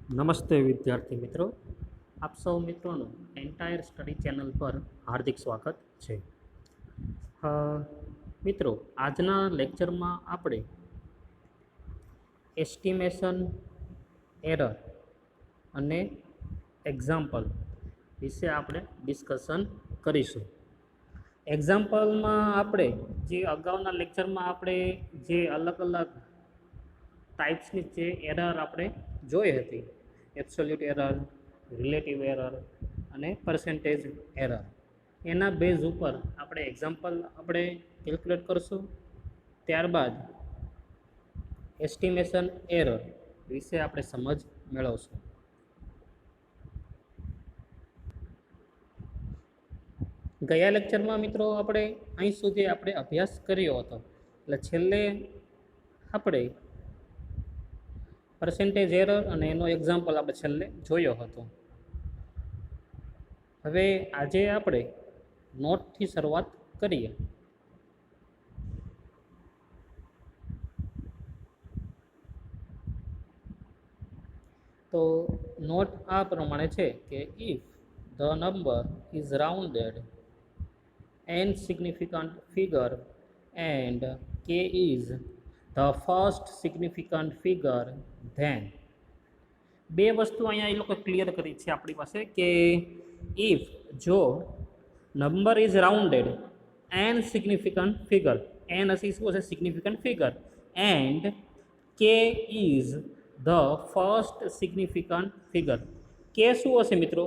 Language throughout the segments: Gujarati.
નમસ્તે વિદ્યાર્થી મિત્રો, આપ સૌ મિત્રોનું એન્ટાયર સ્ટડી ચેનલ પર હાર્દિક સ્વાગત છે. મિત્રો, આજના લેક્ચરમાં આપણે એસ્ટિમેશન એરર અને એક્ઝામ્પલ વિશે આપણે ડિસ્કશન કરીશું. એક્ઝામ્પલમાં આપણે જે અગાઉના લેક્ચરમાં આપણે જે અલગ અલગ ટાઈપ્સની જે એરર આપણે જોઈ હતી, એબ્સોલ્યુટ એરર, રિલેટિવ એરર અને પર્સન્ટેજ એરર, એના બેઝ ઉપર આપણે એક્ઝામ્પલ આપણે કેલ્ક્યુલેટ કરશું. ત્યારબાદ એસ્ટિમેશન એરર વિશે આપણે સમજ મેળવશું. ગયા લેક્ચરમાં મિત્રો આપણે અહીં સુધી આપણે અભ્યાસ કર્યો હતો, એટલે છેલ્લે આપણે પર્સન્ટેજ એરર અને એનો એક્ઝામ્પલ આપણે છેલ્લે જોયો હતો. હવે આજે આપણે નોટથી શરૂઆત કરીએ. તો નોટ આ પ્રમાણે છે કે if the number is rounded n significant figure and k is the first significant figure, then બે વસ્તુ અહીંયા એ લોકો ક્લિયર કરી છે આપણી પાસે કે ઇફ જો number is rounded N significant figure, N હશે શું હશે significant figure, and K is the first significant figure. K શું હશે મિત્રો?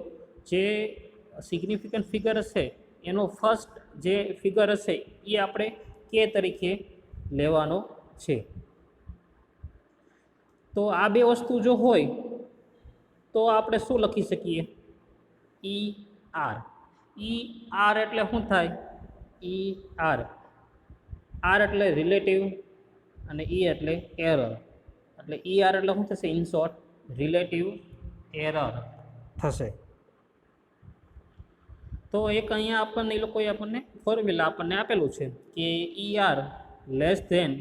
જે સિગ્નિફિકન્ટ ફિગર હશે એનો ફર્સ્ટ જે ફિગર હશે એ આપણે કે તરીકે લેવાનો છે. તો આ બે વસ્તુ જો હોય તો આપણે શું લખી શકીએ? ઈ આર. ઈ આર એટલે શું થાય? E R. આર એટલે રિલેટિવ અને ઈ એટલે એરર. એટલે ઈ આર એટલે શું થશે? ઇન શોર્ટ રિલેટિવ એરર થશે. તો એક અહીંયા આપણને એ લોકોએ આપણને ફોર્મ્યુલા આપણને આપેલું છે કે E R less than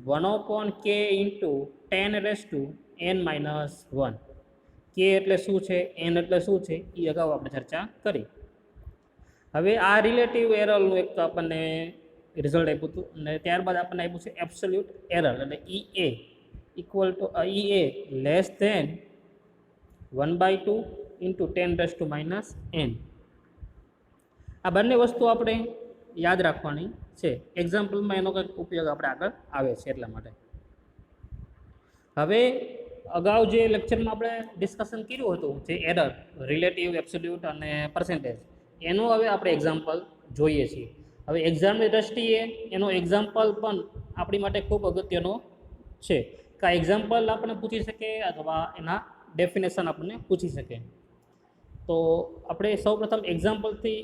1/k into 10⁻n−1. કે એટલે શું છે, એન એટલે શું છે, એ અગાઉ આપણે ચર્ચા કરી. હવે આ રિલેટિવ એરરનું એક આપણને રિઝલ્ટ આપ્યું હતું અને ત્યારબાદ આપણને આપ્યું છે એબ્સોલ્યુટ એરર, એટલે E A equal to E A less than 1/2 into 10⁻⁻n. આ બંને વસ્તુ આપણે યાદ રાખવાની છે. એક્ઝામ્પલમાં એનો કંઈક ઉપયોગ આપણે આગળ આવે છે એટલા માટે. હવે અગાઉ જે લેક્ચરમાં આપણે ડિસ્કશન કર્યું હતું, જે એરર રિલેટિવ, એબ્સોલ્યુટ અને પર્સન્ટેજ, એનું હવે આપણે એક્ઝામ્પલ જોઈએ છીએ. હવે એક્ઝામની દ્રષ્ટિએ એનો એક્ઝામ્પલ પણ આપણી માટે ખૂબ અગત્યનો છે. કે આ એક્ઝામ્પલ આપણે પૂછી શકે અથવા એના ડેફિનેશન આપણને પૂછી શકે. તો આપણે સૌપ્રથમ એક્ઝામ્પલથી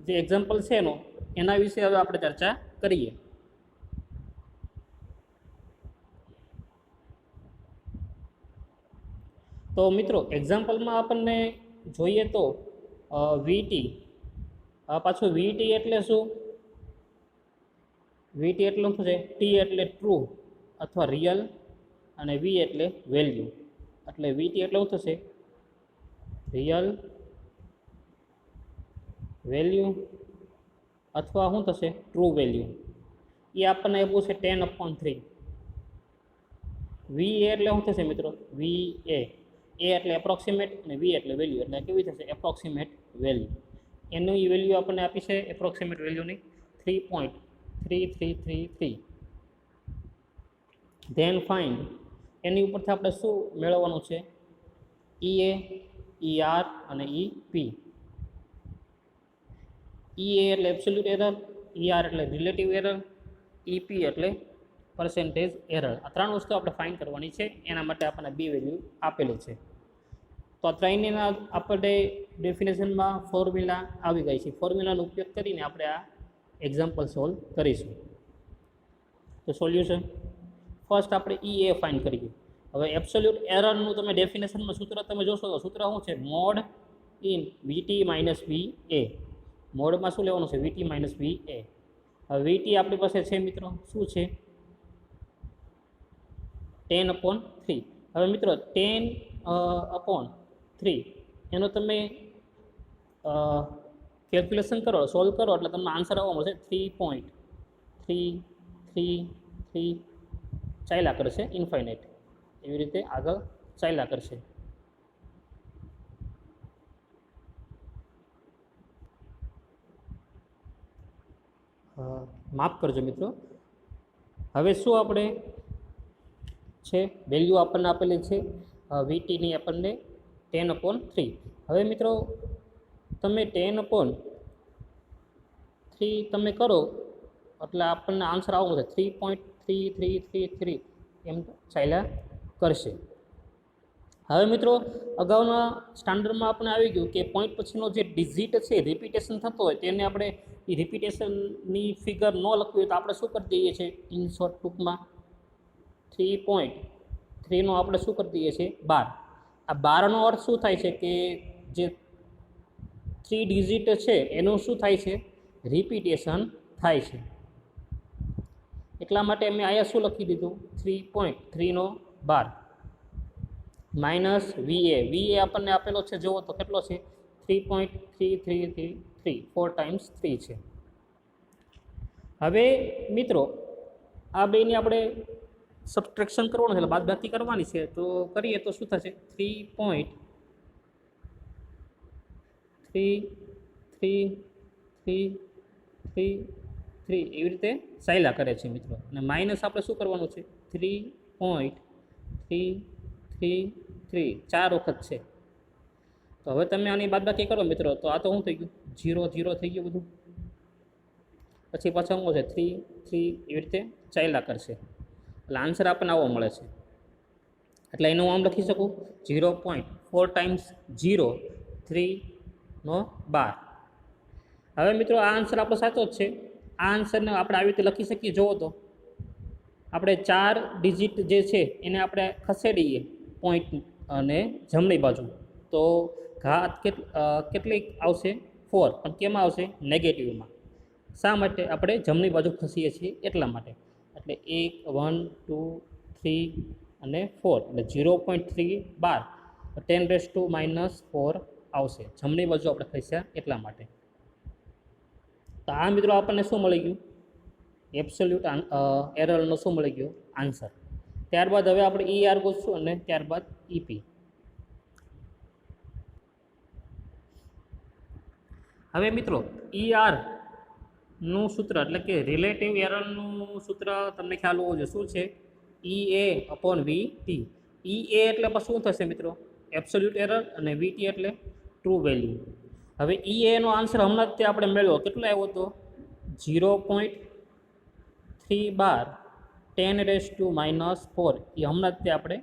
જે એક્ઝામ્પલ છે એનો એના વિશે હવે આપણે ચર્ચા કરીએ. તો મિત્રો એક્ઝામ્પલમાં આપણને જોઈએ તો વીટી, પાછું વીટી એટલે શું? વીટી એટલે શું છે? ટી એટલે ટ્રુ અથવા રિયલ અને વી એટલે વેલ્યુ. એટલે વીટી એટલે શું થશે? રિયલ વેલ્યુ અથવા શું થશે? True value. એ આપણને આપ્યું છે 10/3. વી એ એટલે શું થશે મિત્રો? વી એ એટલે એપ્રોક્સિમેટ અને વી એટલે વેલ્યુ, એટલે કેવી થશે? Approximate value. એની વેલ્યુ આપણને આપી છે એપ્રોક્સિમેટ વેલ્યુની 3.3333. ધેન ફાઇન્ડ, એની ઉપરથી આપણે શું મેળવવાનું છે? ઈ એ, ઈ આર અને ઈ પી. ઈ એ એટલે એબ્સોલ્યુટ એરર, ઈ આર એટલે રિલેટિવ એરર, ઈ પી એટલે પર્સન્ટેજ એરર. આ ત્રણ વસ્તુ આપણે ફાઇન્ડ કરવાની છે. એના માટે આપણને બી વેલ્યુ આપેલી છે. તો આ ત્રણેયના આપણે ડેફિનેશનમાં ફોર્મ્યુલા આવી ગઈ છે. ફોર્મ્યુલાનો ઉપયોગ કરીને આપણે આ એક્ઝામ્પલ સોલ્વ કરીશું. તો સોલ્યુશન ફર્સ્ટ આપણે ઈ એ ફાઇન્ડ કરીએ. હવે એબ્સોલ્યુટ એરરનું તમે ડેફિનેશનમાં સૂત્ર તમે જોશો તો સૂત્ર શું છે? મોડ ઇન વીટી માઇનસ વી એ. મોડમાં શું લેવાનું છે? વીટી માઇનસ વી એ. હવે વીટી આપણી પાસે છે મિત્રો શું છે? 10/3. હવે મિત્રો 10 अपॉन 3 એનો તમે કેલ્ક્યુલેશન કરો, સોલ્વ કરો એટલે તમને આન્સર આવવા મળશે 3.333 ચાલ્યા કરશે ઇન્ફાઇનાઇટ, એવી રીતે આગળ ચાલ્યા કરશે. માફ કરજો મિત્રો. હવે શું આપણે છે વેલ્યુ આપણને આપેલી છે વીટીની આપણને 10/3. હવે મિત્રો તમે 10/3 તમે કરો એટલે આપણને આન્સર આવવું છે 3.3333 એમ ચાલ્યા કરશે. હવે મિત્રો અગાઉના સ્ટાન્ડર્ડમાં આપણે આવી ગયું કે પોઈન્ટ પછીનો જે ડિઝિટ છે રિપીટેશન થતો હોય તેને આપણે એ રિપીટેશનની ફિગર ન લખવી હોય તો આપણે શું કરી દઈએ છીએ ઇન શોર્ટ ટૂંકમાં 3.3નો આપણે શું કરી દઈએ છીએ 12. આ 12નો અર્થ શું થાય છે કે જે 3 ડિજિટ છે એનું શું થાય છે રિપીટેશન થાય છે. એટલા માટે મેં અહીંયા શું લખી દીધું 3.3નો 12 માઇનસ વીએ. વીએ આપણને આપેલો છે જુઓ તો કેટલો છે 3.3333 4 ટાઈમ્સ 3 છે. હવે મિત્રો આ બેની આપણે સબટ્રેક્શન કરવાનું છે એટલે બાદબાકી કરવાની છે તો કરીએ તો શું થશે 3.3333 એવી રીતે ચાલ્યા કરે છે મિત્રો. અને માઇનસ આપણે શું કરવાનું છે 3.333 4 વખત છે. તો હવે તમે આની બાદબાકી કરો મિત્રો તો આ તો શું થઈ ગયું 0 0 થઈ ગયું બધું. પછી પાછળ શું છે 3 3 એવી રીતે ચાલ્યા કરશે એટલે આન્સર આપણને આવો મળે છે. એટલે એનું આમ લખી શકું 0.4 ટાઈમ્સ 0 3નો 12. હવે મિત્રો આ આન્સર આપણો સાચો જ છે. આ આન્સરને આપણે આવી રીતે લખી શકીએ. જુઓ તો આપણે 4 ડિજિટ જે છે એને આપણે ખસેડીએ પોઈન્ટ અને જમણી બાજુ તો ઘાત કેટલી આવશે 4, પણ કેમાં આવશે નેગેટિવમાં. શા માટે આપણે જમણી બાજુ ખસીએ છીએ એટલા માટે. એટલે 1 1 2 3 અને 4 એટલે 0.3 12 10⁻⁴ આવશે. જમણી બાજુ આપણે ખસ્યા એટલા માટે. તો આ મિત્રો આપણને શું મળી ગયું એબ્સોલ્યુટ એરરનો શું મળી ગયો આન્સર. ત્યારબાદ હવે આપણે ER ગોતશું અને ત્યારબાદ EP. હવે મિત્રો ER નું સૂત્ર એટલે કે રિલેટિવ એરરનું સૂત્ર તમને ખ્યાલ હોવો જોઈએ. શું છે EA/VT. EA એટલે પછી શું થશે મિત્રો એબ્સોલ્યુટ એરર અને VT એટલે ટ્રુ વેલ્યુ. હવે EA નો આન્સર હમણાં જ તે આપણે મેળવ્યો કેટલો આવ્યો હતો 0.3 10⁻⁴ એ હમણાં જ તે આપણે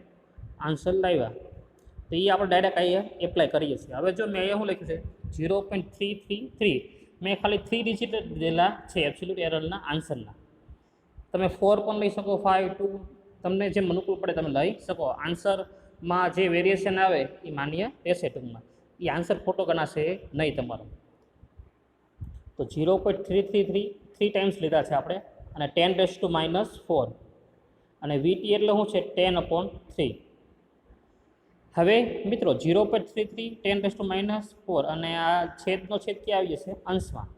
આન્સર લાવ્યા. તો એ આપણે ડાયરેક્ટ અહીંયા એપ્લાય કરીએ છીએ. હવે જો મેં અહીંયા શું લખ્યું છે 0.333 મેં ખાલી 3 ડિજિટ દીધેલા છે એબ્સોલ્યુટ એરરના આન્સરના. તમે 4 પણ લઈ શકો 5 2 તમને જેમ અનુકૂળ પડે તમે લઈ શકો. આન્સરમાં જે વેરિએશન આવે એ માન્ય રહેશે ટૂંકમાં. એ આન્સર ખોટો ગણાશે નહીં તમારો. તો 0.333 3 ટાઈમ્સ લીધા છે આપણે અને 10⁻⁴ અને VT એટલે શું છે 10/3. હવે મિત્રો 0.33 10⁻⁴ અને આ છેદનો છેદ ક્યાં આવી જશે અંશમાં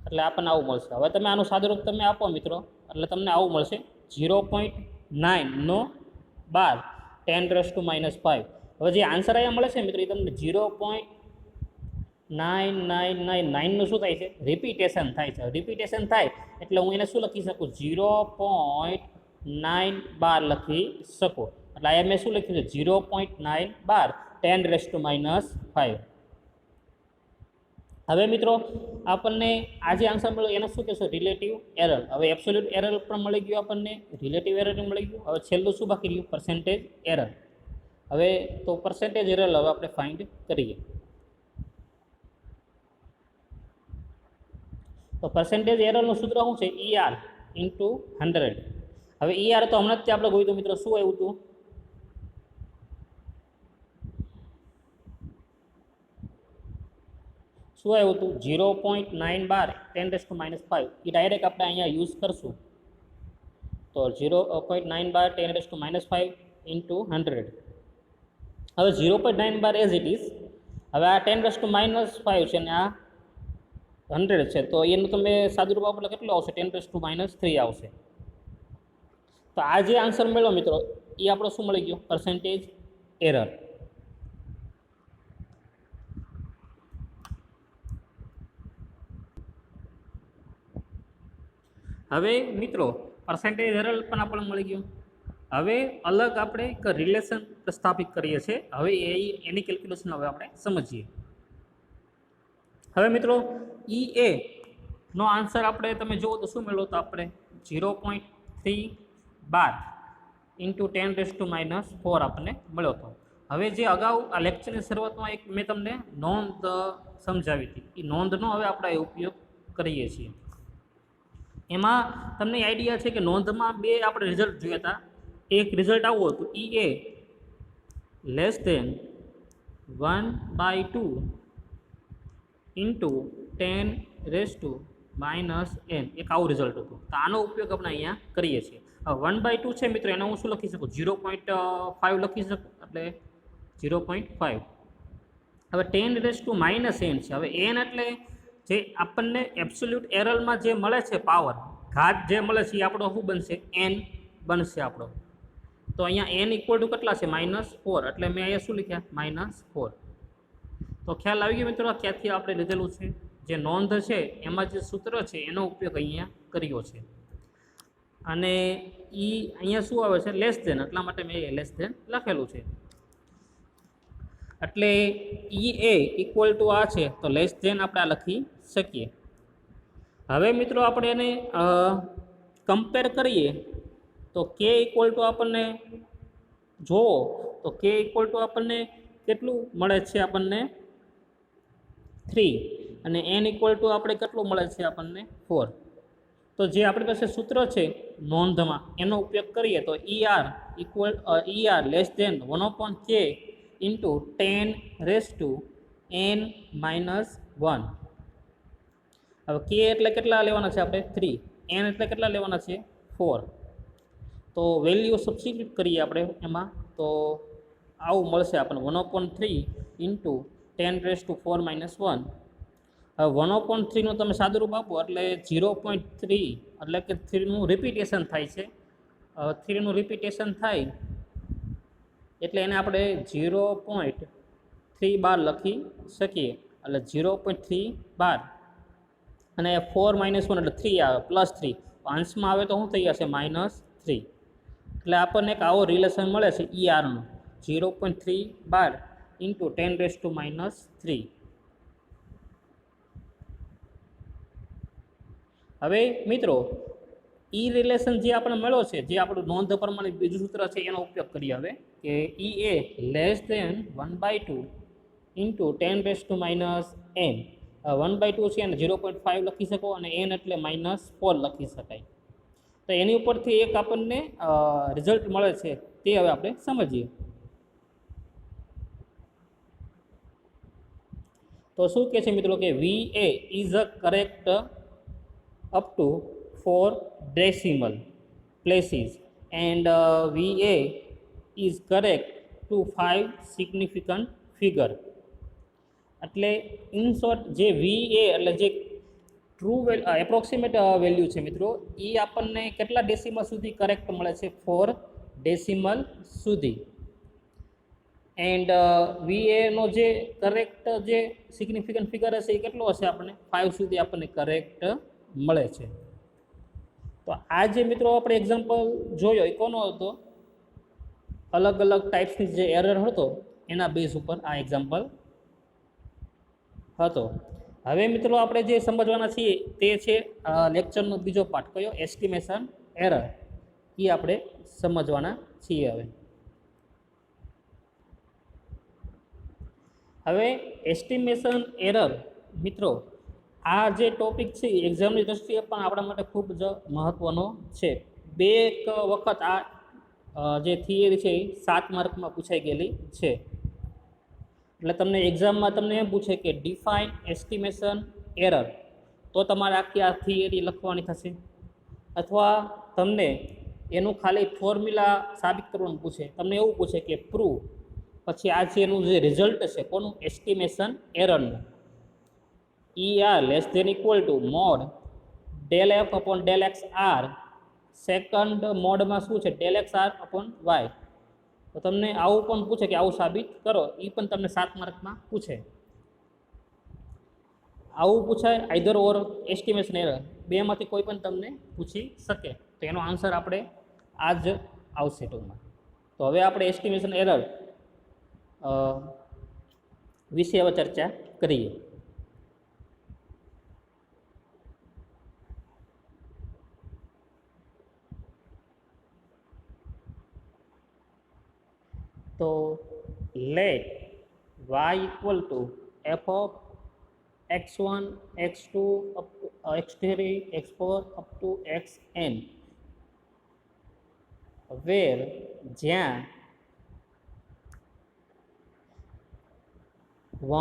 એટલે આપણને આવું મળશે. હવે તમે આનું સાદુરૂપ તમે આપો મિત્રો એટલે તમને આવું મળશે 0.9નો 12 10⁻⁵. હવે જે આન્સર અહીંયા મળે છે મિત્રો એ તમને 0.9999નું શું થાય છે રિપીટેશન થાય છે. રિપીટેશન થાય એટલે હું એને શું લખી શકું 0.9 લખી શકું. એટલે અહીંયા મેં શું લખ્યું છે 0.9 10⁻⁵. હવે મિત્રો આપણને આ જે આન્સર મળ્યો એને શું કહેશો રિલેટિવ એરર. હવે એબ્સોલ્યુટ એરર પણ મળી ગયું આપણને, રિલેટિવ એરર મળી ગયું. હવે છેલ્લું શું બાકી રહ્યું પર્સન્ટેજ એરર. હવે તો પર્સન્ટેજ એરર હવે આપણે ફાઇન્ડ કરીએ. તો પર્સન્ટેજ એરરનું સૂત્ર શું છે ER × 100. હવે ER તો હમણાં જ આપણે ગોઈતું મિત્રો શું આવ્યું હતું શું આવ્યું હતું 0.9 10⁻⁵. એ ડાયરેક્ટ આપણે અહીંયા યુઝ કરશું. તો 0.9 10⁻⁵ × 100 હવે 0.9 બાર એઝ ઇટ ઇઝ. હવે આ 10⁻⁻5 છે અને આ 100 છે, તો એનું તમે સાદું રૂપ આપો એટલે કેટલું આવશે? 10⁻³ આવશે. તો આ જે આન્સર મળ્યો મિત્રો એ આપણો શું મળી ગયો? Percentage error. હવે મિત્રો પર્સન્ટેજ એરર પણ આપણને મળી ગયું. હવે અલગ આપણે એક રિલેશન પ્રસ્થાપિત કરીએ છીએ. હવે એની કેલ્ક્યુલેશન હવે આપણે સમજીએ. હવે મિત્રો એ નો આન્સર આપણે તમે જુઓ તો શું મળ્યો? તો આપણે 0.3 બાર ઇન્ટુ 10⁻⁻4 આપણને મળ્યો હતો. હવે જે અગાઉ આ લેક્ચરની શરૂઆતમાં એક મેં તમને નોંધ સમજાવી હતી, એ નોંધનો હવે આપણે ઉપયોગ કરીએ છીએ. એમાં તમને આઈડિયા છે કે નોંધમાં બે આપણે રિઝલ્ટ જોયા હતા. એક રિઝલ્ટ આવું હતું, એ લેસ ધેન 1/2 ઇન્ટુ 10⁻⁻n, એક આવું રિઝલ્ટ હતું. તો આનો ઉપયોગ આપણે અહીંયા કરીએ છીએ. હવે 1/2 છે મિત્રો, એનો હું શું લખી શકું? 0.5 લખી શકું, એટલે 0.5. હવે 10⁻⁻n છે. હવે n એટલે જે આપણને એબ્સોલ્યુટ એરરમાં જે મળે છે પાવર, ઘાત જે મળે છે એ આપણો શું બનશે? n બનશે આપણો. તો અહીંયા n ઇક્વલ ટુ કેટલા છે? -4. એટલે મેં અહીંયા શું લખ્યા? -4. તો ખ્યાલ આવી ગયો મિત્રો ક્યાંથી આપણે લીધેલું છે? જે નોંધ છે એમાં જે સૂત્ર છે એનો ઉપયોગ અહીંયા કર્યો છે. અને એ અહીંયા શું આવે છે? લેસ ધેન, એટલા માટે મેં લેસ ધેન લખેલું છે. એટલે એ ઇક્વલ ટુ આ છે, તો લેસ ધેન આપણે આ લખી શકીએ. હવે મિત્રો આપણે એને કમ્પેર કરીએ તો કે ઇક્વલ ટુ આપણને જોવો તો કે ઇક્વલ ટુ આપણને કેટલું મળે છે? આપણને 3. અને n ઇક્વલ ટુ આપણે કેટલું મળે છે? આપણને 4. તો જે આપણી પાસે સૂત્ર છે નોંધમાં એનો ઉપયોગ કરીએ તો ER less than 1/k into 10⁻⁻1. હવે કે એટલે કેટલા લેવાના છે આપણે? 3. n એટલે કેટલા લેવાના છે? 4. તો વેલ્યુ સબસ્ટિટ્યુટ કરીએ આપણે એમાં, તો આવું મળશે આપણને 1/3 ઇન્ટુ 10⁻⁴ - 1. હવે 1/3નું તમે સાદું રૂપ આપો એટલે 0.3, એટલે કે 3નું રિપીટેશન થાય છે. 3નું રિપીટેશન થાય એટલે એને આપણે 0.3 બાર લખી શકીએ. એટલે 0.3 બાર અને 4 - 1 એટલે 3 આવે, +3. અંશમાં આવે તો શું થઈ જશે? -3. એટલે આપણને એક આવો રિલેશન મળે છે ERનો, 0.3 બાર ઇન્ટુ 10⁻⁻3. હવે મિત્રો રિલેશન જે આપણે મળ્યો છે, જે આપણું નોંધ પ્રમાણે બીજું સૂત્ર છે એનો ઉપયોગ કરીએ હવે કે એ લેસ ધેન 1/2 ઇન્ટુ 10⁻⁻n. 1/2 છે અને 0.5 લખી શકો અને n એટલે -4 લખી શકાય. તો એની ઉપરથી એક આપણને રિઝલ્ટ મળે છે તે હવે આપણે સમજીએ. તો શું કહે છે મિત્રો કે VA is a correct up to 4 decimal places and VA is correct to 5 significant figure. એટલે ઇન શોર્ટ જે VA એટલે જે ટ્રુ એપ્રોક્સિમેટ વેલ્યુ છે મિત્રો, એ આપણને કેટલા ડેસિમલ સુધી કરેક્ટ મળે છે? 4 ડેસિમલ સુધી. એન્ડ VAનો જે કરેક્ટ જે સિગ્નિફિકન્ટ ફિગર હશે એ કેટલો હશે? આપણને 5 સુધી આપણને કરેક્ટ મળે છે. તો આ જે મિત્રો આપણે એક્ઝામ્પલ જોયો એ કોનો હતો? અલગ અલગ ટાઈપ્સની જે એરર હતો એના બેઝ ઉપર આ એક્ઝામ્પલ હતો. હવે મિત્રો આપણે જે સમજવાના છીએ તે છે લેક્ચરનો બીજો પાર્ટ, કયો? Estimation error. એ આપણે સમજવાના છીએ. હવે એસ્ટિમેશન એરર મિત્રો આ જે ટોપિક છે એક્ઝામની દૃષ્ટિએ પણ આપણા માટે ખૂબ જ મહત્ત્વનો છે. બે વખત આ જે થિયરી છે એ 7 માર્કમાં પૂછાઈ ગયેલી છે. એટલે તમને એક્ઝામમાં તમને એમ પૂછે કે ડિફાઇન એસ્ટિમેશન એરર, તો તમારે આખી આ થિયરી લખવાની થશે. અથવા તમને એનું ખાલી ફોર્મ્યુલા સાબિત કરવાનું પૂછે, તમને એવું પૂછે કે પ્રૂવ પછી આ છે એનું જે રિઝલ્ટ છે કોનું એસ્ટિમેશન એરરનું less than equal to mod del F upon del x R second મોડમાં શું છે del x R upon Y. તો તમને આવું પણ પૂછે કે આવું સાબિત કરો, એ પણ તમને 7 માર્કમાં પૂછે. આવું પૂછાય આઈધર ઓર એસ્ટિમેશન એરર, બેમાંથી કોઈ પણ તમને પૂછી શકે. તો એનો આન્સર આપણે આ જ આવશે ટૂંકમાં. તો હવે આપણે એસ્ટિમેશન એરર વિશે હવે ચર્ચા કરીએ. તો let y equal to F of x1 x2 up to x3 x4 up to xn, where જ્યાં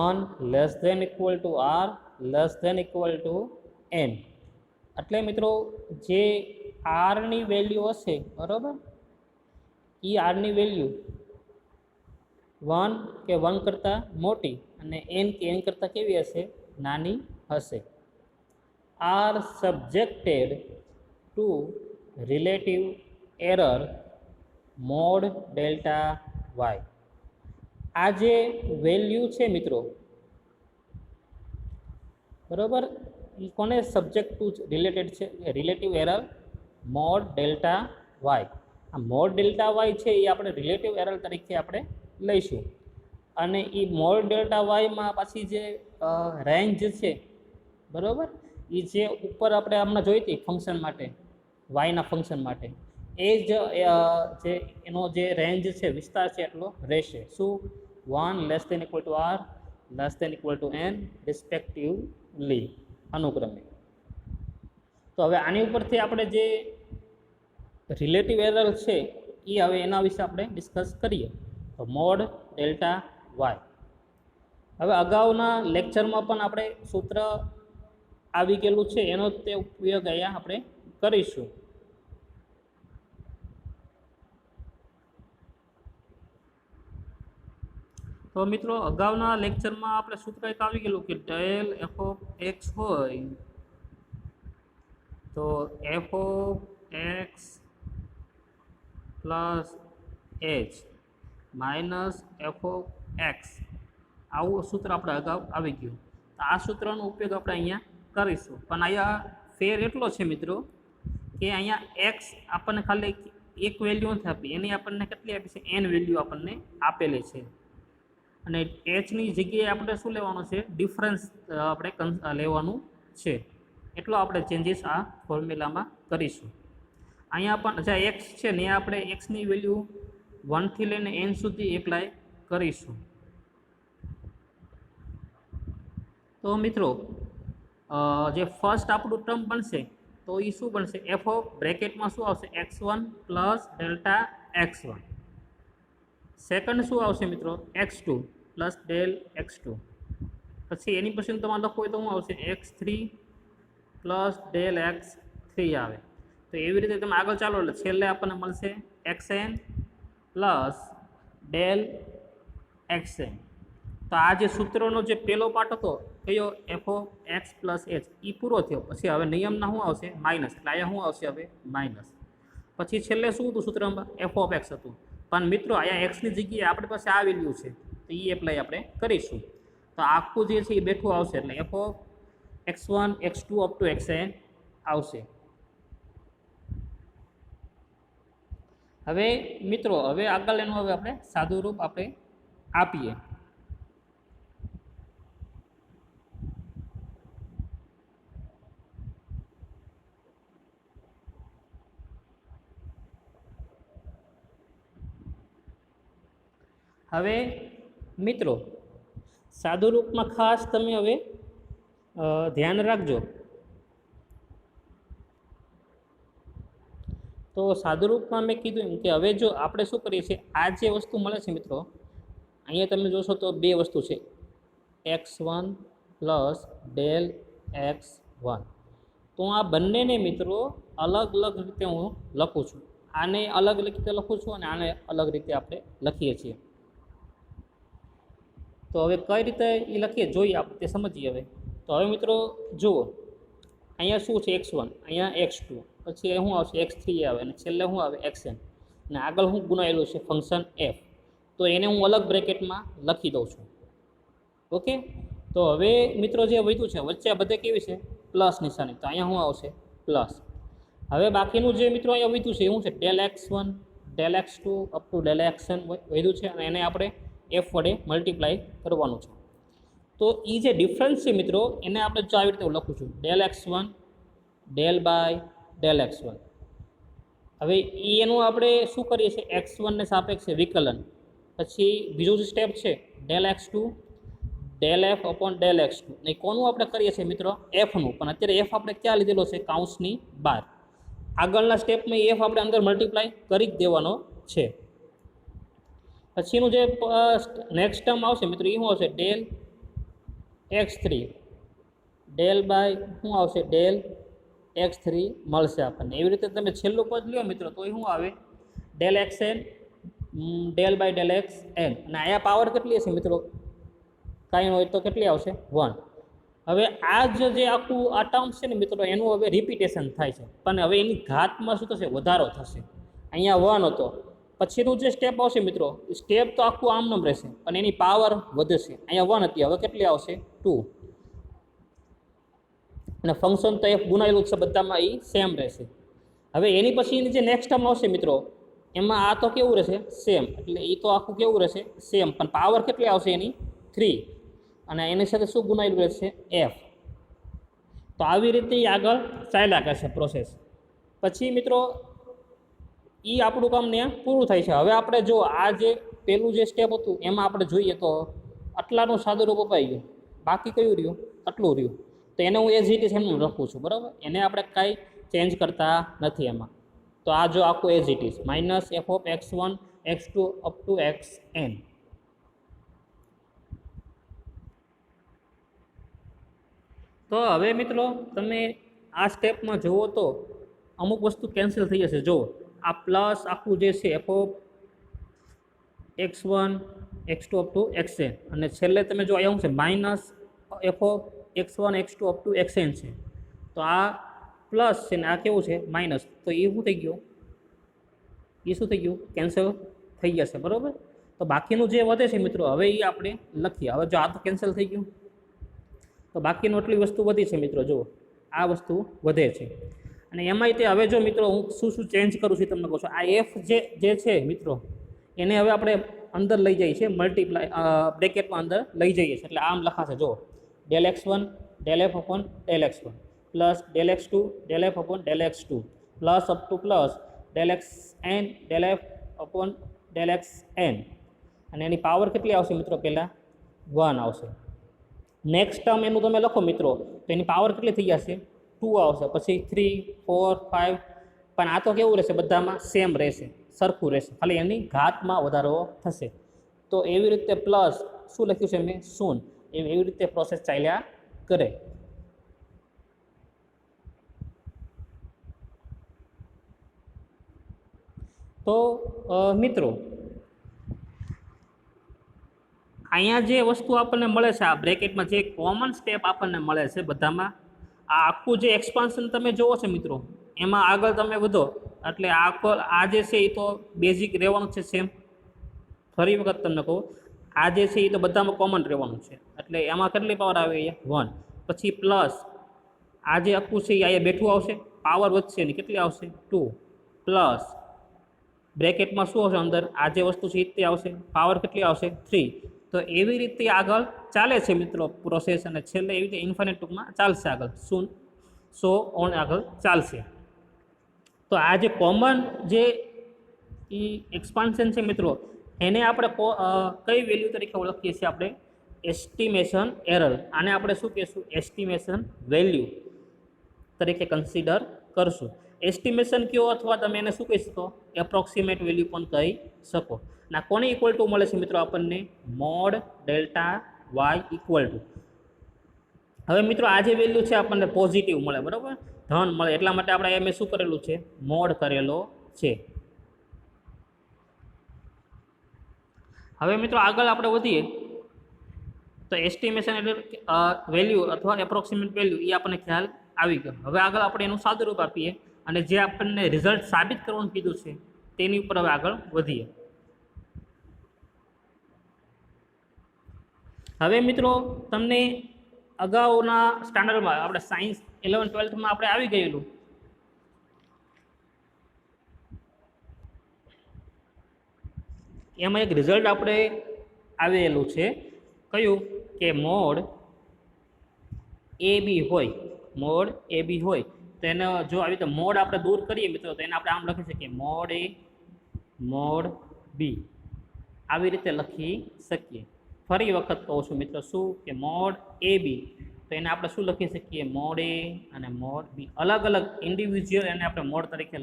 1 less than equal to r less than equal to n. એટલે મિત્રો જે r ની વેલ્યુ હશે બરાબર, એ r ની વેલ્યુ 1 કે 1 કરતાં મોટી અને n કે n કરતાં કેવી હશે નાની હશે. Are subjected to relative error mod delta Y. આ જે વેલ્યુ છે મિત્રો બરાબર, એ કોને સબ્જેક્ટ ટુ રિલેટેડ છે, relative error mod delta Y. આ મોડ ડેલ્ટા વાય છે એ આપણે રિલેટિવ એરર તરીકે આપણે લઈશું. અને એ મોડ ડેલ્ટા વાયમાં પાછી જે રેન્જ છે બરાબર, એ જે ઉપર આપણે હમણાં જોઈ હતી ફંક્શન માટે, વાયના ફંક્શન માટે, એ જ જે એનો જે રેન્જ છે વિસ્તાર છે એટલો રહેશે. શું 1 less than equal to R less than equal to N respectively અનુક્રમે. તો હવે આની ઉપરથી આપણે જે રિલેટિવ એરર છે એ હવે એના વિશે આપણે ડિસ્કસ કરીએ. તો મોડ ડેલ્ટા વાય. હવે અગાઉના લેક્ચરમાં પણ આપણે સૂત્ર આવી ગયેલું છે, એનો તે ઉપયોગ અહીંયા આપણે કરીશું. તો મિત્રો અગાઉના લેક્ચરમાં આપણે સૂત્ર એક આવી ગયેલું કે ડેલ એફ ઓફ એક્સ હોય તો F of x plus H minus F of x, આવું સૂત્ર આપણે અગાઉ આવી ગયું. તો આ સૂત્રનો ઉપયોગ આપણે અહીંયા કરીશું. પણ અહીંયા ફેર એટલો છે મિત્રો કે અહીંયા એક્સ આપણને ખાલી એક વેલ્યુ નથી આપી, એની આપણને કેટલી આપી છે એન વેલ્યુ આપણને આપેલી છે. અને એચની જગ્યાએ આપણે શું લેવાનું છે ડિફરન્સ આપણે લેવાનું છે. એટલો આપણે ચેન્જીસ આ ફોર્મ્યુલામાં કરીશું. અહીંયા પણ જ્યાં એક્સ છે ને આપણે એક્સની વેલ્યુ 1 થી લઈને n સુધી એપ્લાય કરીશું. તો મિત્રો જે ફર્સ્ટ આપણું ટર્મ બનશે તો એ શું બનશે, એફ ઓફ બ્રેકેટમાં શું આવશે x1 plus delta x1. Second શું આવશે મિત્રો x2 પ્લસ ડેલ x2. પછી એની પછી તમારે લખવું હોય તો શું આવશે x3 પ્લસ ડેલ x3 આવે. તો એવી રીતે તમે આગળ ચાલો એટલે છેલ્લે આપણને મળશે xn પ્લસ ડેલ xn. તો આ જે સૂત્રનો જે પહેલો પાર્ટ હતો કયો F of x plus H એ પૂરો થયો. પછી હવે નિયમના શું આવશે માઇનસ, એટલે અહીંયા શું આવશે હવે માઇનસ. પછી છેલ્લે શું હતું સૂત્રમાં એફ ઓફ એક્સ હતું, પણ મિત્રો અહીંયા એક્સની જગ્યાએ આપણી પાસે આ વેલ્યુ છે તો એ એપ્લાય આપણે કરીશું. તો આખું જે છે એ બેઠું આવશે એટલે F of x1 x2 up to xn આવશે. હવે મિત્રો હવે આગળ એનું હવે આપણે સાદું રૂપ આપણે આપીએ. હવે મિત્રો સાદું રૂપમાં ખાસ તમે હવે ધ્યાન રાખજો. તો સાદું રૂપમાં મેં કીધું એમ કે હવે જો આપણે શું કરીએ છીએ, આ જે વસ્તુ મળે છે મિત્રો અહીંયા તમે જોશો તો બે વસ્તુ છે x1 પ્લસ ડેલ x1. તો આ બંનેને મિત્રો અલગ અલગ રીતે હું લખું છું. આને અલગ રીતે લખું છું અને આને અલગ રીતે આપણે લખીએ છીએ. તો હવે કઈ રીતે એ લખીએ જોઈએ આપણે તે સમજીએ હવે. તો હવે મિત્રો જુઓ, અહીંયા શું છે x1, અહીંયા x2, પછી શું આવશે x3 આવે, અને છેલ્લે શું આવે xn, અને આગળ હું ગુણાયેલું છે ફંક્શન f. તો એને હું અલગ બ્રેકેટમાં લખી દઉં છું. ઓકે, તો હવે મિત્રો જે વધ્યું છે વચ્ચે આ બધે કેવી છે પ્લસ નિશાની, તો અહીંયા શું આવશે પ્લસ. હવે બાકીનું જે મિત્રો અહીંયા વધ્યું છે એવું છે del x1 del x2 up to del xn વધ્યું છે, અને એને આપણે f વડે મલ્ટીપ્લાય કરવાનું છે. તો એ જે ડિફરન્સ છે મિત્રો એને આપણે જો આવી રીતે લખું છું del x1 del by del x1. હવે એનું આપણે શું કરીએ છીએ x1 ને સાપેક્ષે વિકલન, પછી બીજું જે સ્ટેપ છે del x2 del f upon del x2, ને કોનું આપણે કરીએ છીએ મિત્રો fનું, પણ અત્યારે f આપણે ક્યાં લીધેલો છે કાઉન્સની બહાર. આગળના સ્ટેપમાં f આપણે અંદર મલ્ટીપ્લાય કરી જ દેવાનો છે. પછીનું જે નેક્સ્ટ ટર્મ આવશે મિત્રો એ શું આવશે ડેલ x3 ડેલ બાય શું આવશે ડેલ x3 મળશે આપણને. એવી રીતે તમે છેલ્લું પદ લ્યો મિત્રો તો એ શું આવે del xn del by del xn, અને આયા પાવર કેટલી હશે મિત્રો કાંઈ હોય તો કેટલી આવશે 1. હવે આ જે આખું આ ટર્મ છે ને મિત્રો એનું હવે રિપીટેશન થાય છે, પણ હવે એની ઘાતમાં શું થશે વધારો થશે. અહીંયા 1 હતો, પછીનું જે સ્ટેપ આવશે મિત્રો સ્ટેપ તો આખું આમ નામ રહેશે, પણ એની પાવર વધશે. અહીંયા 1 હતી, હવે કેટલી આવશે 2, અને ફંક્શન તો f ગુણાયેલું છે બધામાં એ સેમ રહેશે. હવે એની પછી જે નેક્સ્ટ ટર્મ આવશે મિત્રો એમાં આ તો કેવું રહેશે સેમ, એટલે એ તો આખું કેવું રહેશે સેમ, પણ પાવર કેટલી આવશે એની 3, અને એની સાથે શું ગુણાયેલું રહેશે f. તો આવી રીતે આગળ ચાલ્યા કરશે પ્રોસેસ. પછી મિત્રો એ આપણું કામ ને પૂરું થાય છે. હવે આપણે જો આ જે પહેલું જે સ્ટેપ હતું એમાં આપણે જોઈએ તો આટલાનું સાદું રૂપ અપાઈ ગયું, બાકી કયું રહ્યું આટલું રહ્યું. તો એને હું એઝ ઇટ ઇઝ એમનું લખું છું, બરાબર, એને આપણે કાંઈ ચેન્જ કરતા નથી એમાં. તો આ જો આખું as it is minus f of x1 x2 up to xn. તો હવે મિત્રો તમે આ સ્ટેપમાં જુઓ તો અમુક વસ્તુ કેન્સલ થઈ જશે. જો આ પ્લસ આખું જે છે f of x1 x2 up to xn, અને છેલ્લે તમે જો અહીંયા શું છે minus f of x1 x2 up to xn છે. તો આ પ્લસ છે ને આ કેવું છે માઇનસ, તો એ શું થઈ ગયું કેન્સલ થઈ જશે, બરાબર. તો બાકીનું જે વધે છે મિત્રો હવે એ આપણે લખીએ. હવે જો આ તો કેન્સલ થઈ ગયું, તો બાકીનું એટલી વસ્તુ વધી છે મિત્રો. જુઓ આ વસ્તુ વધે છે, અને એમાંય તે હવે જો મિત્રો હું શું ચેન્જ કરું છું તમને કહું છું. આ f જે છે મિત્રો એને હવે આપણે અંદર લઈ જઈએ છીએ મલ્ટીપ્લાય બ્રેકેટમાં અંદર લઈ જઈએ છીએ, એટલે આમ લખાશે જો del x1 del f upon del x1 plus del x2 del f upon del x2 plus up to plus del xn del f upon del xn, અને એની પાવર કેટલી આવશે મિત્રો પહેલાં 1 આવશે. નેક્સ્ટ ટર્મ એનું તમે લખો મિત્રો તો એની પાવર કેટલી થઈ જશે 2 આવશે, પછી 3 4 5, પણ આ તો કેવું રહેશે બધામાં સેમ રહેશે, સરખું રહેશે, ખાલી એની ઘાતમાં વધારો થશે. તો એવી રીતે પ્લસ શું લખ્યું છે મેં શૂન, એવી રીતે પ્રોસેસ ચાલ્યા કરે. તો મિત્રો અહીંયા જે વસ્તુ આપણને મળે છે આ બ્રેકેટમાં જે કોમન સ્ટેપ આપણને મળે છે બધામાં, આ આખું જે એક્સપાન્શન તમે જોવો છો મિત્રો એમાં આગળ તમે વધો એટલે આ જે છે એ તો બેઝિક રહેવાનું છે સેમ. ફરી વખત તમને કહું આ જે છે એ તો બધામાં કોમન રહેવાનું છે, એટલે એમાં કેટલી પાવર આવે 1, પછી પ્લસ આ જે આખું છે એ અહીંયા બેઠું આવશે, પાવર વધશે ને કેટલી આવશે 2, પ્લસ બ્રેકેટમાં શું આવશે અંદર આ જે વસ્તુ છે એ આવશે, પાવર કેટલી આવશે 3. તો એવી રીતે આગળ ચાલે છે મિત્રો પ્રોસેસ, અને છેલ્લે એવી રીતે ઇન્ફાઇનાઇટ ટૂંકમાં ચાલશે આગળ સો ઓન આગળ ચાલશે. તો આ જે કોમન જે એક્સપાન્શન છે મિત્રો એને આપણે કઈ વેલ્યુ તરીકે ઓળખીએ છીએ આપણે એસ્ટિમેશન એરર. આને આપણે શું કહીશું એસ્ટિમેશન વેલ્યુ તરીકે કન્સિડર કરશું. એસ્ટિમેશન કયો અથવા તમે એને શું કહી શકો એપ્રોક્સિમેટ વેલ્યુ પણ કહી શકો. ના કોને ઇક્વલ ટુ મળે છે મિત્રો આપણને mod delta Y equal to. હવે મિત્રો આ જે વેલ્યુ છે આપણને પોઝિટિવ મળે, બરાબર, ધન મળે, એટલા માટે આપણે એમ શું કરેલું છે મોડ કરેલો છે. હવે મિત્રો આગળ આપણે વધીએ તો એસ્ટિમેશન એટલે વેલ્યુ અથવા એપ્રોક્સિમેટ વેલ્યુ એ આપણને ખ્યાલ આવી ગયો. હવે આગળ આપણે એનું સાદું રૂપ આપીએ અને જે આપણને રિઝલ્ટ સાબિત કરવાનું કીધું છે તેની ઉપર હવે આગળ વધીએ. હવે મિત્રો તમને અગાઉના સ્ટાન્ડર્ડમાં આપણે સાયન્સ 11-12માં આપણે આવી ગયેલું એમાં એક રિઝલ્ટ આપણે આવેલું છે કયું કે મોડ એ બી હોય, મોડ એ બી હોય તો એને જો આવી રીતે મોડ આપણે દૂર કરીએ મિત્રો તો એને આપણે આમ લખી શકીએ મોડ એ મોડ બી, આવી રીતે લખી શકીએ. ફરી વખત કહું છું મિત્રો શું કે મોડ એ બી તો એને આપણે શું લખી શકીએ મોડ એ અને મોડ બી, અલગ અલગ ઇન્ડિવિજ્યુઅલ એને આપણે મોડ તરીકે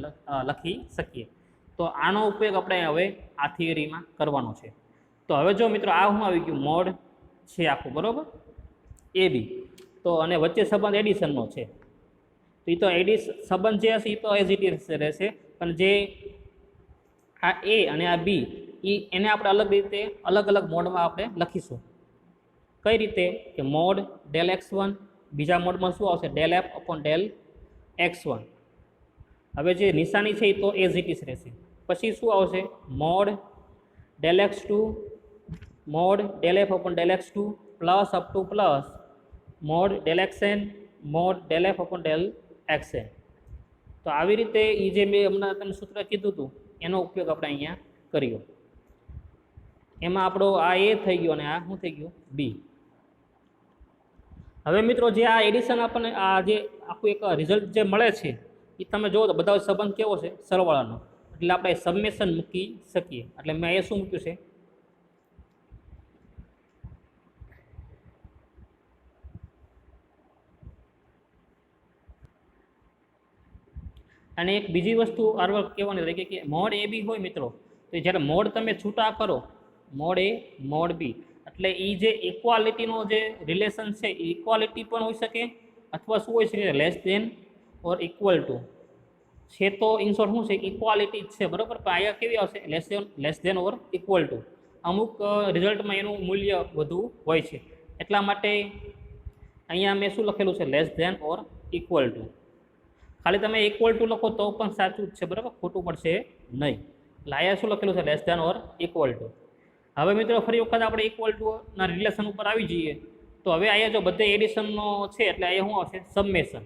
લખી શકીએ. તો આનો ઉપયોગ આપણે હવે આ થિયરીમાં કરવાનો છે. તો હવે જો મિત્રો આ શું આવી ગયું મોડ છે આખું બરાબર એ બી, તો અને વચ્ચે સંબંધ એડિશનનો છે તો એ તો સંબંધ જે હશે એ તો એઝ ઇટ ઇઝ રહેશે, પણ જે આ એ અને આ બી એને આપણે અલગ રીતે અલગ અલગ મોડમાં આપણે લખીશું. કઈ રીતે કે મોડ ડેલ x1, બીજા મોડમાં શું આવશે del F upon del x1. હવે જે નિશાની છે એ તો એઝ ઇટ ઇઝ રહેશે. પછી શું આવશે mode del x2 mode del F upon del x2 plus up to plus mode del xn mode del F upon del xn. તો આવી રીતે એ જે મેં હમણાં તમને સૂત્ર કીધું હતું એનો ઉપયોગ આપણે અહીંયા કર્યો. એમાં આપણો આ એ થઈ ગયો અને આ શું થઈ ગયું બી. હવે મિત્રો જે આ એડિશન આપણને આ જે આખું એક રિઝલ્ટ જે મળે છે એ તમે જુઓ તો બધા સંબંધ કેવો છે સરવાળાનો, એટલે આપણે સબમેશન મૂકી શકીએ. એટલે મેં એ શું મૂક્યું છે અને એક બીજી વસ્તુ આરવર કહેવાની રહી કે મોડ એ બી હોય મિત્રો તો જ્યારે મોડ તમે છૂટા કરો મોડ એ મોડ બી એટલે એ જે ઇક્વાલિટીનો જે રિલેશન છે એ ઇક્વાલિટી પણ હોઈ શકે અથવા શું હોઈ શકે less than or equal to છે. તો ઇન શોર્ટ શું છે ઇક્વાલિટી જ છે બરાબર, પણ અહીંયા કેવી આવશે less than or equal to. અમુક રિઝલ્ટમાં એનું મૂલ્ય વધુ હોય છે એટલા માટે અહીંયા મેં શું લખેલું છે less than or equal to. ખાલી તમે ઇક્વલ ટુ લખો તો પણ સાચું જ છે બરાબર, ખોટું પડશે નહીં. એટલે અહીંયા શું લખેલું છે less than or equal to. હવે મિત્રો ફરી વખત આપણે ઇક્વલ ટુના રિલેશન ઉપર આવી જઈએ તો હવે અહીંયા જો બધે એડિશનનો છે એટલે અહીંયા શું આવશે સબમેશન.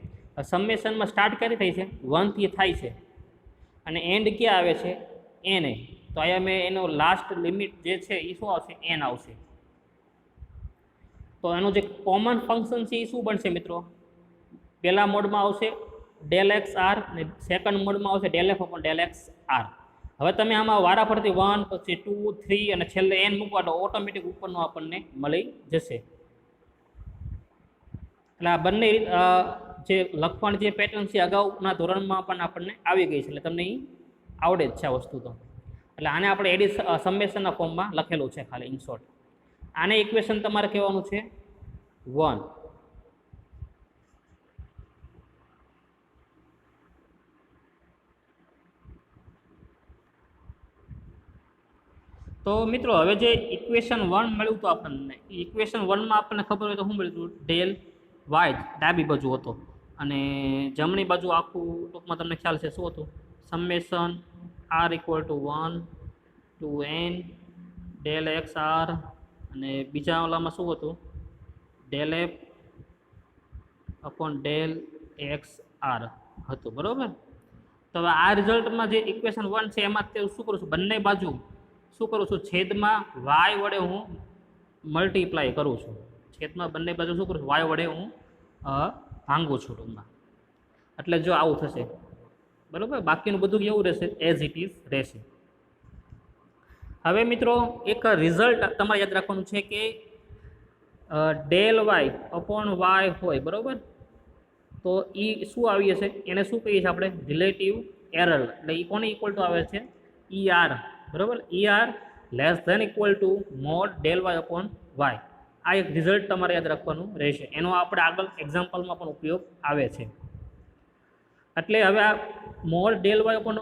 સબમેશનમાં સ્ટાર્ટ ક્યાંથી થાય છે 1 થી થાય છે અને એન્ડ ક્યાં આવે છે n એ. તો અહીંયા મેં એનો લાસ્ટ લિમિટ જે છે એ શું આવશે n આવશે. તો એનું જે કોમન ફંક્શન છે એ શું બનશે મિત્રો પહેલા મોડમાં આવશે ડેલ એક્સ આર અને સેકન્ડ મોડમાં આવશે del F upon del x R. હવે તમે આમાં વારાફરતી 1 પછી 2 3 અને છેલ્લે n મૂકવા તો ઓટોમેટિક ઉપરનો આપણને મળી જશે. એટલે આ બંને જે લખવાની જે પેટર્ન છે અગાઉના ધોરણમાં પણ આપણને આવી ગઈ છે એટલે તમને એ આવડે જ છે આ વસ્તુ. તો એટલે આને આપણે સબમેશનના ફોર્મમાં લખેલું છે ખાલી ઇન શોર્ટ. આને ઇક્વેશન તમારે કહેવાનું છે 1. તો મિત્રો હવે જે ઇક્વેશન 1 મળ્યું હતું આપણને ઇક્વેશન 1માં આપણને ખબર હોય તો શું મળ્યું હતું ડેલ વાય ડાબી બાજુ હતો અને જમણી બાજુ આખું ટૂંકમાં તમને ખ્યાલ છે શું હતું summation R equal to 1 to n del x R અને બીજા ઓલામાં શું હતું del F upon del x R હતું બરાબર. તો હવે આ રિઝલ્ટમાં જે ઇક્વેશન 1 છે એમાં તે શું કરું છું બંને બાજુ શું કરું છું છેદમાં વાય વડે હું મલ્ટીપ્લાય કરું છું. છેદમાં બંને બાજુ શું કરું છું વાય વડે હું ભાંગું છું ટૂંકમાં. એટલે જો આવું થશે બરાબર, બાકીનું બધું કેવું રહેશે એઝ ઇટ ઇઝ રહેશે. હવે મિત્રો એક રિઝલ્ટ તમારે યાદ રાખવાનું છે કે ડેલ વાય અપોન વાય હોય બરાબર, તો એ શું આવી હશે એને શું કહીએ છીએ આપણે રિલેટિવ એરર. એટલે એ કોને ઇક્વલ ટુ આવે છે ઈ આર બરાબર, E R less than equal to mod del Y upon Y. આ એક રિઝલ્ટ તમારે યાદ રાખવાનું રહેશે, એનો આપણે આગળ એક્ઝામ્પલમાં પણ ઉપયોગ આવે છે. એટલે હવે આ મોર ડેલ વાય અપોન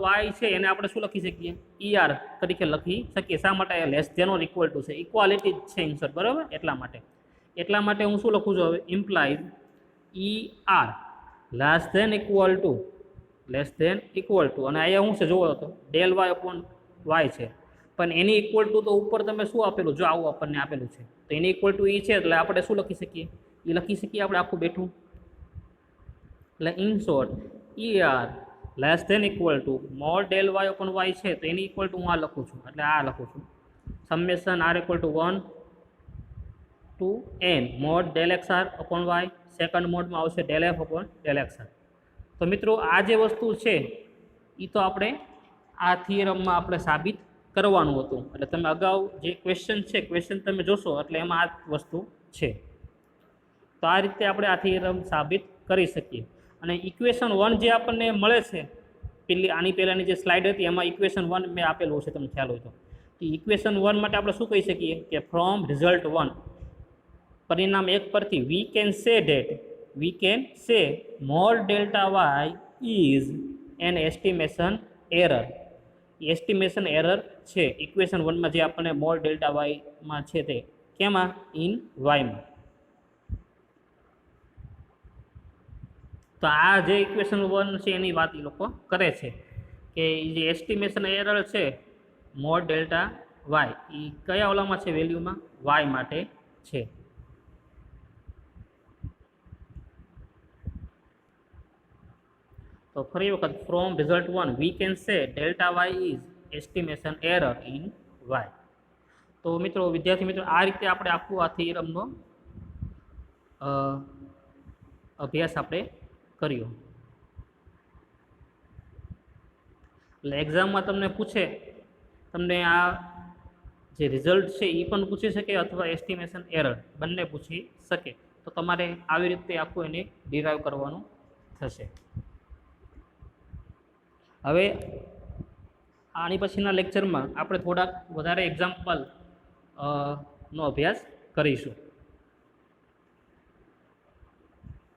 વાય છે એને આપણે શું લખી શકીએ ER તરીકે લખી શકીએ. શા માટે less than or equal to છે, ઇક્વાલિટી જ છે ઇન્સર્ટ, બરાબર. એટલા માટે હું શું લખું છું હવે implies ER less than equal to અને અહીંયા શું છે જોવો તો ડેલ વાય અપોન વાય છે, પણ એની ઇક્વલ ટુ તો ઉપર તમે શું આપેલું, જો આવું આપણને આપેલું છે તો એની ઇક્વલ ટુ છે, એટલે આપણે શું લખી શકીએ, લખી શકીએ આપણે આખું બેઠું. એટલે in short ER less than equal to mod del Y upon Y છે તો એની ઇક્વલ ટુ હું આ લખું છું, એટલે આ લખું છું summation R equal to 1 to n mod del x R upon y. Second મોડમાં આવશે del F upon del x r. તો મિત્રો આ જે વસ્તુ છે એ તો આપણે આ થિયરમમાં આપણે સાબિત કરવાનું હતું. એટલે તમે અગાઉ જે ક્વેશ્ચન છે ક્વેશ્ચન તમે જોશો એટલે એમાં આ વસ્તુ છે. તો આ રીતે આપણે આ થિયરમ સાબિત કરી શકીએ. અને ઇક્વેશન 1 જે આપણને મળે છે આની પહેલાંની જે સ્લાઇડ હતી એમાં ઇક્વેશન 1 મેં આપેલું છે, તમને ખ્યાલ હોય તો ઇક્વેશન 1 માટે આપણે શું કહી શકીએ કે ફ્રોમ રિઝલ્ટ 1 પરિણામ 1 પરથી we can say more delta y is an estimation error. Estimation error છે ઇક્વેશન 1માં જે આપણને મોર ડેલ્ટા વાયમાં છે તે કેમાં ઇન વાયમાં. તો આ જે ઇક્વેશન 1 છે એની વાત એ લોકો કરે છે કે જે એસ્ટિમેશન એરર છે મોર ડેલ્ટા વાય એ કયા ઓલામાં છે, વેલ્યુમાં વાય માટે છે. તો ફરી વખત from result 1 we can say delta y is estimation error in y. તો મિત્રો વિદ્યાર્થી મિત્રો આ રીતે આપણે આખું આ થિયરમનો અભ્યાસ આપણે કર્યો. એટલે એક્ઝામમાં તમને પૂછે, તમને આ જે રિઝલ્ટ છે એ પણ પૂછી શકે અથવા એસ્ટિમેશન એરર બંને પૂછી શકે. તો તમારે આવી રીતે આખું એને ડિરાઈવ કરવાનું થશે. હવે આની પછીના લેક્ચરમાં આપણે થોડાક વધારે એક્ઝામ્પલ નો અભ્યાસ કરીશું.